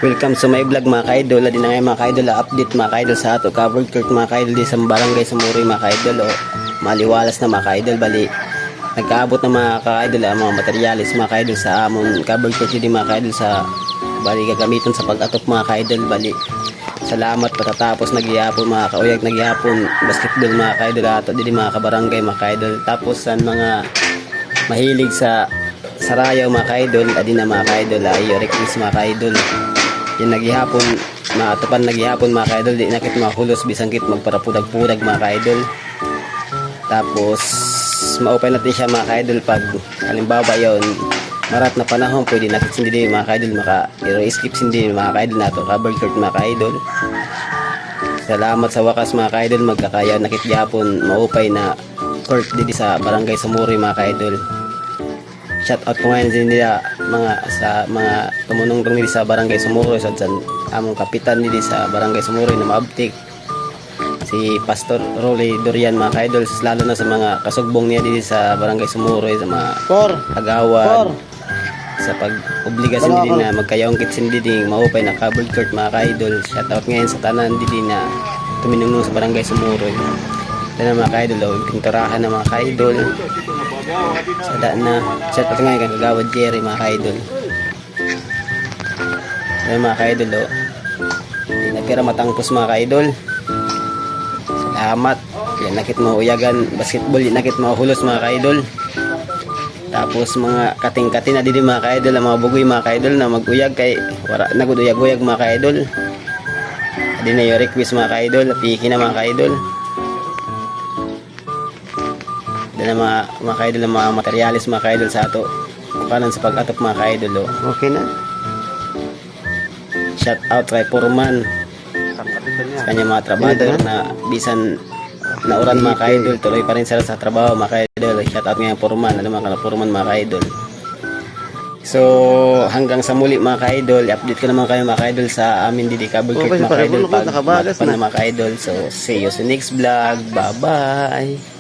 Welcome sa my vlog mga ka-idol. Adi na ngayon mga ka-idol, update mga ka-idol sa ato covered court mga ka-idol di sa barangay Sumuri mga ka-idol. O maliwalas na mga ka-idol, bali nagkaabot na mga ka-idol ang mga materialis mga ka-idol sa amon covered court di mga ka-idol sa bali gagamiton sa pag-atop mga ka-idol. Bali salamat patatapos nagyapon mga kauyag, nagyapon basketball mga ka-idol ato di mga kabarangay mga ka-idol. Tapos sa mga mahilig sa sarayaw mga ka-idol, adi na mga ka-idol ay request mga ka-idol. Yung naghihapon, matupan naghihapon mga ka-idol, di nakit mahulos bisangkit magparapudag-pudag mga ka-idol. Tapos maupay natin siya mga ka-idol pag halimbawa yon marat na panahon pwede nakit sindi din mga ka-idol maka skip sindi mga ka-idol nato cover court mga ka-idol. Salamat sa wakas mga ka-idol, magkakaya nakit gihapon maupay na court dito sa barangay Sumuri mga ka-idol. Shout out ko ngayon din nila sa mga tumunong dito sa barangay Sumuri, sa among kapitan dito sa barangay Sumuri na maabtik si Pastor Rolly Dorian mga ka-idol, lalo na sa mga kasugbong niya dito sa barangay Sumuri, sa mga agawan sa pag-obligasyon din na magkayaongkit sindi din maupay na covered court mga ka-idol. Shout out ngayon sa tanan din na tuminunong sa barangay Sumuri. Ito mga ka-idol, pinturahan na mga ka-idol. Sada na chat at ngayon kang kagawad Jerry mga ka-idol. Ayan mga ka-idol, hindi na pira matangpos mga ka-idol. Salamat. Yan nakit mo uyagan basketball, yan nakit mo hulos mga ka-idol. Tapos mga kating-kating na din mga ka-idol, mga bugoy mga ka-idol na mag-uyag kay wala naguduyag-uyag mga ka-idol. Adi na yung request mga ka-idol, piki na mga ka-idol. Na mga ka-idol na mga materialis mga ka-idol sa ato kanan sa pag-atop mga ka-idol. Okay na. Shout out kay Foreman sa kanya mga trabador na bisan nauran mga ka-idol, tuloy pa rin sila sa trabaho mga ka-idol. Shout out ngayon Foreman, mga Foreman mga ka-idol. So hanggang sa muli mga ka-idol, i-update ko naman kayo mga ka-idol sa amin didi Cable Court mga ka-idol pag mga ka-idol. So see you sa next vlog, bye bye.